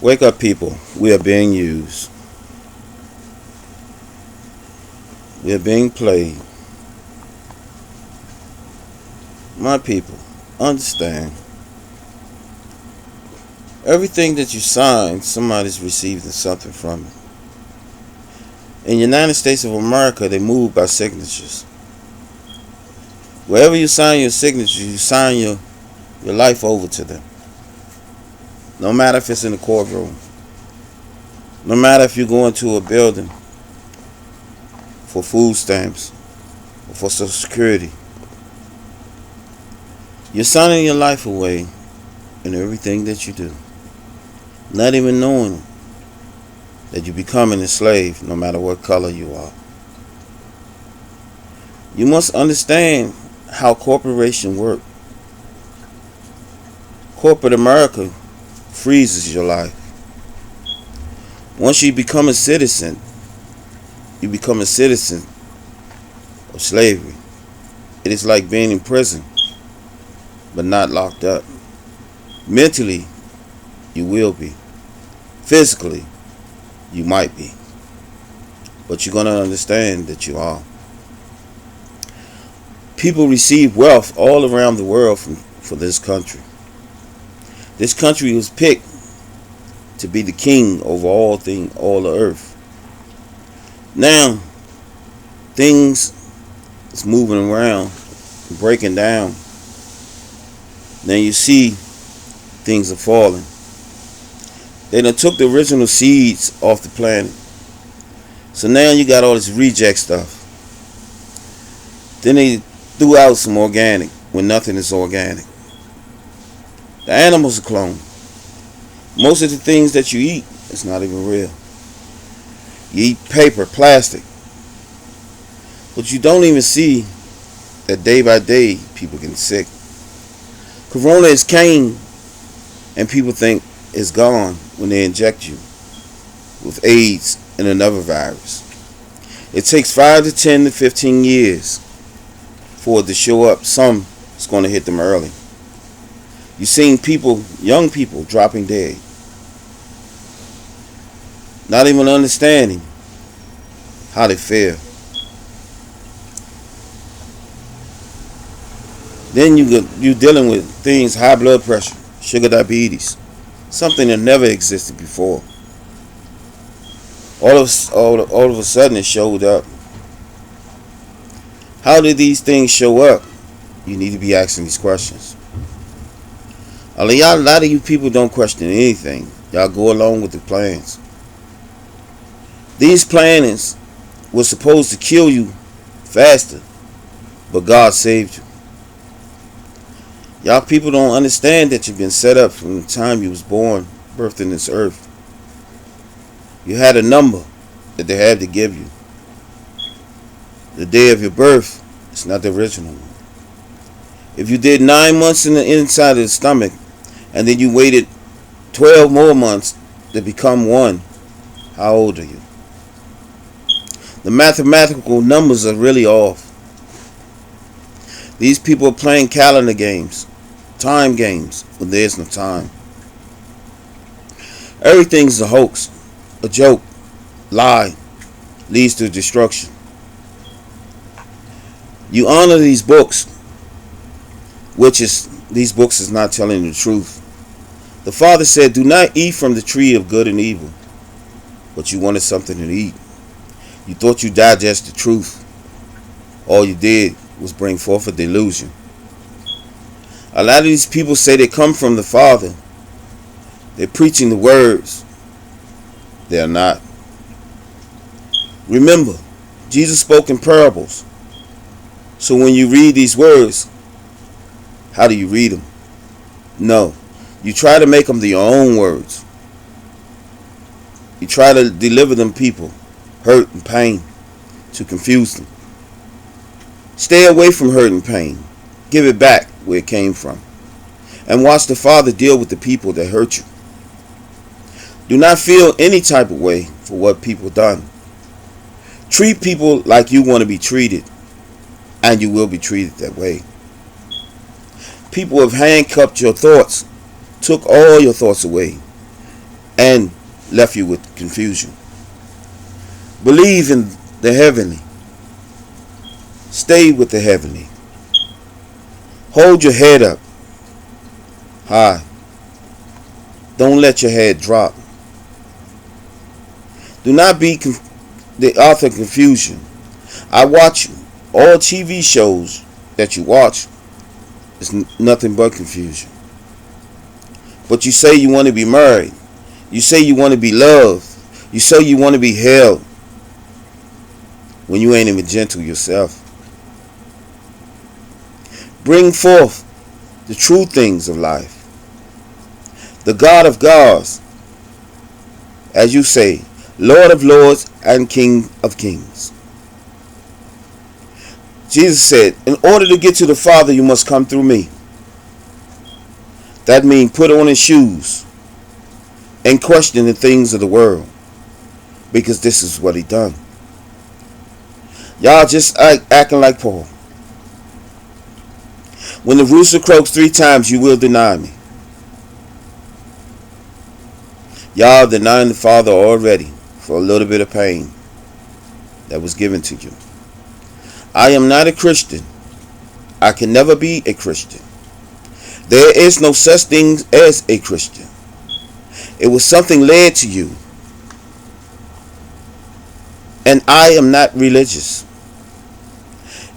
Wake up, people. We are being used. We are being played. My people, understand. Everything that you sign, somebody's receiving something from it. In the United States of America, they move by signatures. Wherever you sign your signature, you sign your life over to them. No matter if it's in the courtroom. No matter if you go into a building for food stamps or for Social Security. You're signing your life away in everything that you do. Not even knowing that you're becoming a slave no matter what color you are. You must understand how corporations work. Corporate America freezes your life. Once you become a citizen, you become a citizen of slavery. It is like being in prison, but not locked up. Mentally, you will be. Physically, you might be. But you're going to understand that you are. People receive wealth all around the world for this country. This country was picked to be the king over all the earth. Now, things is moving around, breaking down. Then you see things are falling. They done took the original seeds off the planet. So now you got all this reject stuff. Then they threw out some organic when nothing is organic. The animals are cloned. Most of the things that you eat is not even real. You eat paper, plastic. But you don't even see that day by day people getting sick. Corona is came and people think it's gone when they inject you with AIDS and another virus. It takes 5 to 10 to 15 years for it to show up. Some is going to hit them early. You've seen people, young people, dropping dead. Not even understanding how they feel. Then you're dealing with things, high blood pressure, sugar diabetes, something that never existed before. All of a sudden it showed up. How did these things show up? You need to be asking these questions. A lot of you people don't question anything. Y'all go along with the plans. These plannings were supposed to kill you faster, but God saved you. Y'all people don't understand that you've been set up from the time you was born, birthed in this earth. You had a number that they had to give you. The day of your birth is not the original one. If you did 9 months in the inside of the stomach, and then you waited 12 more months to become one, how old are you? The mathematical numbers are really off. These people are playing calendar games, time games, when there's no time. Everything's a hoax, a joke, lie, leads to destruction. You honor these books, these books is not telling the truth. The Father said, do not eat from the tree of good and evil, but you wanted something to eat. You thought you digest the truth. All you did was bring forth a delusion. A lot of these people say they come from the Father. They're preaching the words. They are not. Remember, Jesus spoke in parables. So when you read these words, how do you read them? No. You try to make them your own words. You try to deliver them people hurt and pain to confuse them. Stay away from hurt and pain. Give it back where it came from. And watch the Father deal with the people that hurt you. Do not feel any type of way for what people done. Treat people like you want to be treated, and you will be treated that way. People have handcuffed your thoughts, took all your thoughts away, and left you with confusion. Believe in the heavenly. Stay with the heavenly. Hold your head up high. Don't let your head drop. Do not be the author of confusion. I watch you. All TV shows that you watch is nothing but confusion. But you say you want to be married. You say you want to be loved. You say you want to be held when you ain't even gentle yourself. Bring forth the true things of life. The God of gods, as you say, Lord of lords and King of kings. Jesus said, in order to get to the Father, you must come through me. That means put on his shoes and question the things of the world, because this is what he done. Y'all just acting like Paul. When the rooster croaks 3 times, you will deny me. Y'all denying the Father already for a little bit of pain that was given to you. I am not a Christian. I can never be a Christian. There is no such thing as a Christian. It was something led to you. And I am not religious.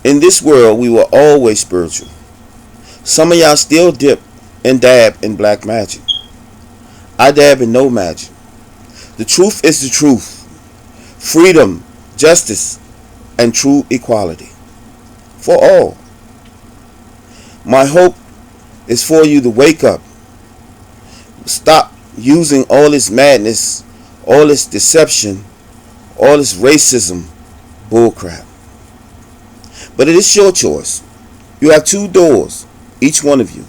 In this world, we were always spiritual. Some of y'all still dip and dab in black magic. I dab in no magic. The truth is the truth. Freedom, justice, and true equality for all. My hope is for you to wake up. Stop using all this madness, all this deception, all this racism bullcrap. But it is your choice. You have 2 doors, each one of you.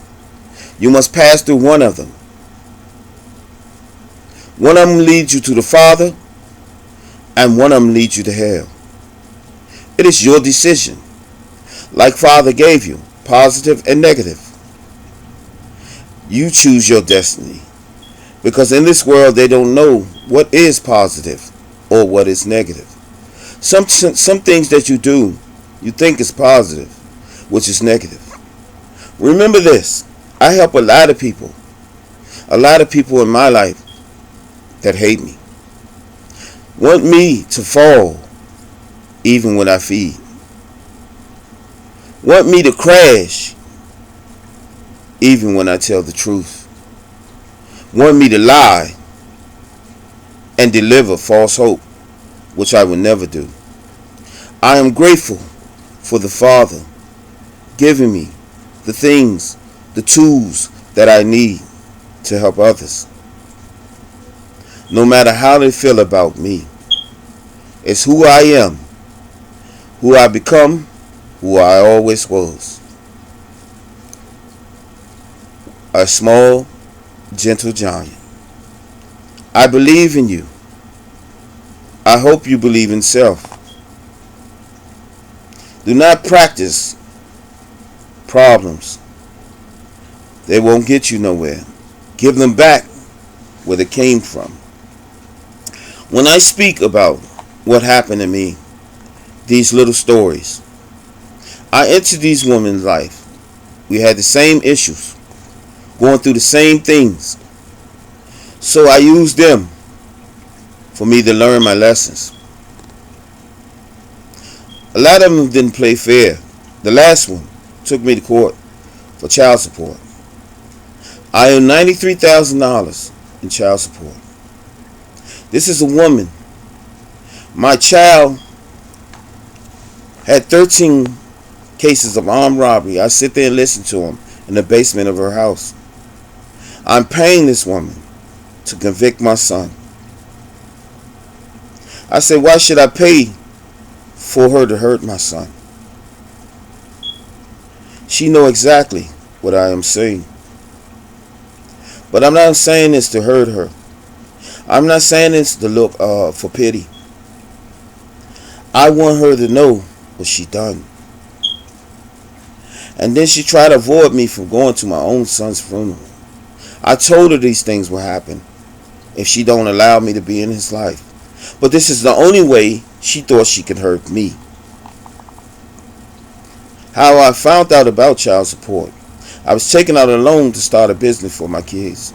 You must pass through one of them. One of them leads you to the Father, and one of them leads you to hell. It is your decision. Like Father gave you, positive and negative. You choose your destiny. Because in this world they don't know what is positive or what is negative. Some things that you do, you think is positive, which is negative. Remember this. I help a lot of people. A lot of people in my life that hate me. Want me to fall even when I feed. Want me to crash even when I tell the truth. Want me to lie and deliver false hope, which I will never do. I am grateful for the Father giving me the things, the tools that I need to help others. No matter how they feel about me, it's who I am, who I become, who I always was. A small, gentle giant. I believe in you. I hope you believe in self. Do not practice problems. They won't get you nowhere. Give them back where they came from. When I speak about what happened to me, these little stories, I entered these women's life. We had the same issues, going through the same things. So I used them for me to learn my lessons. A lot of them didn't play fair. The last one took me to court for child support. I owe $93,000 in child support. This is a woman. My child had 13 cases of armed robbery. I sit there and listen to them in the basement of her house. I'm paying this woman to convict my son. I said, why should I pay for her to hurt my son? She know exactly what I am saying. But I'm not saying this to hurt her. I'm not saying this to look for pity. I want her to know what she done. And then she tried to avoid me from going to my own son's funeral. I told her these things would happen. if she don't allow me to be in his life. But this is the only way she thought she could hurt me. How I found out about child support. I was taking out a loan to start a business for my kids.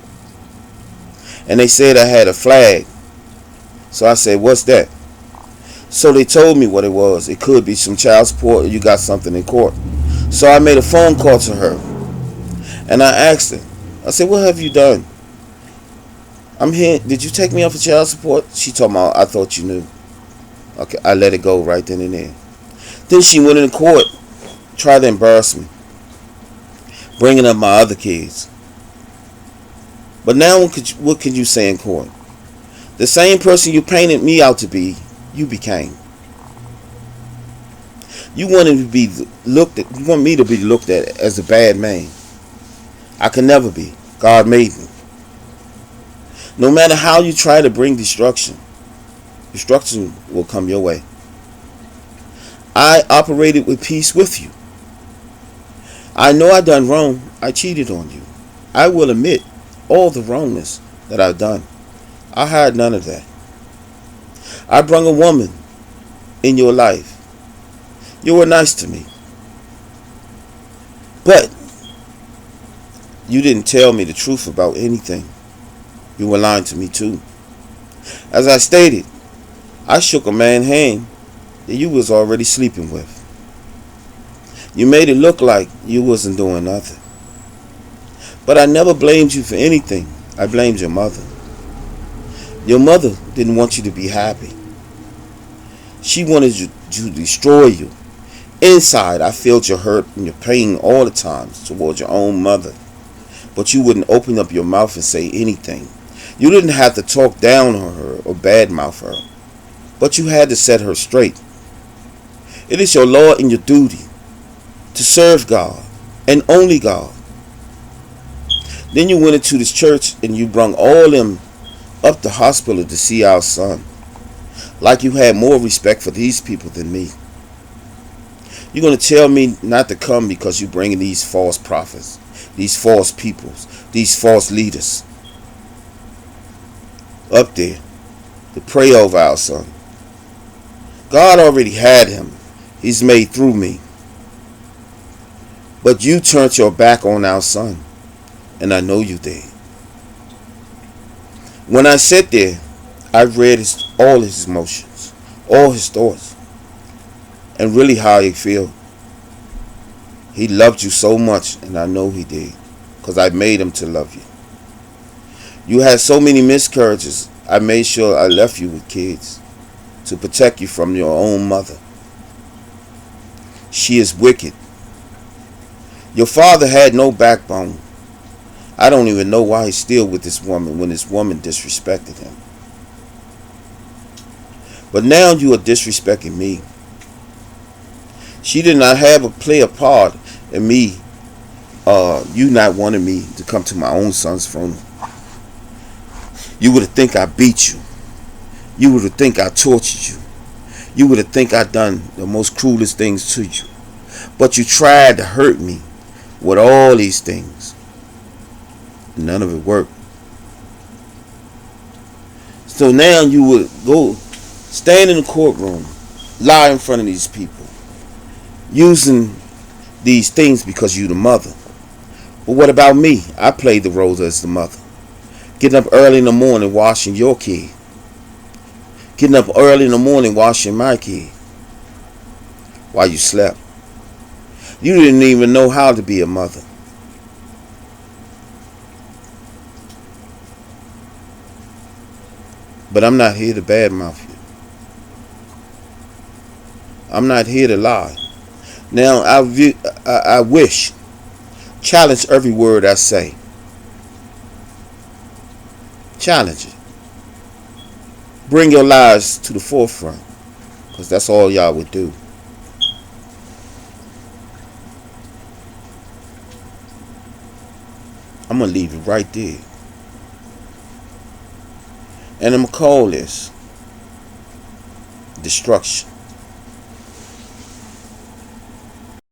And they said I had a flag. So I said, what's that? So they told me what it was. It could be some child support or you got something in court. So I made a phone call to her. And I asked her. I said, what have you done? I'm here. Did you take me off of child support? She told me, I thought you knew. Okay, I let it go right then and there. Then she went into court, tried to embarrass me, bringing up my other kids. But now what could you say in court? The same person you painted me out to be, you became. You wanted to be looked at. You want me to be looked at as a bad man. I can never be. God made me. No matter how you try to bring destruction will come your way. I operated with peace with you. I know I done wrong. I cheated on you. I will admit all the wrongness that I've done. I hide none of that. I brung a woman in your life. You were nice to me. But you didn't tell me the truth about anything. You were lying to me too. As I stated, I shook a man's hand that you was already sleeping with. You made it look like you wasn't doing nothing. But I never blamed you for anything. I blamed your mother. Your mother didn't want you to be happy. She wanted you to destroy you. Inside, I felt your hurt and your pain all the time towards your own mother. But you wouldn't open up your mouth and say anything. You didn't have to talk down on her or badmouth her. But you had to set her straight. It is your law and your duty to serve God and only God. Then you went into this church and you brung all them up the hospital to see our son. Like you had more respect for these people than me. You're going to tell me not to come because you're bringing these false prophets, these false peoples, these false leaders up there to pray over our son. God already had him. He's made through me. But you turned your back on our son. And I know you did. When I sat there, I read all his emotions, all his thoughts, and really how he feel. He loved you so much, and I know he did, because I made him to love you. You had so many miscarriages. I made sure I left you with kids to protect you from your own mother. She is wicked. Your father had no backbone. I don't even know why he's still with this woman when this woman disrespected him. But now you are disrespecting me. She did not have a play a part in me. You not wanting me to come to my own son's funeral. You would have think I beat you. You would have think I tortured you. You would have think I done the most cruelest things to you. But you tried to hurt me with all these things. None of it worked. So now you would go stand in the courtroom, lie in front of these people, using these things because you the mother. But what about me? I played the role as the mother. Getting up early in the morning washing your kid. Getting up early in the morning washing my kid while you slept. You didn't even know how to be a mother. But I'm not here to badmouth you. I'm not here to lie. Now, I wish, challenge every word I say. Challenge it. Bring your lies to the forefront, because that's all y'all would do. I'm going to leave it right there. And I'm going to call this destruction.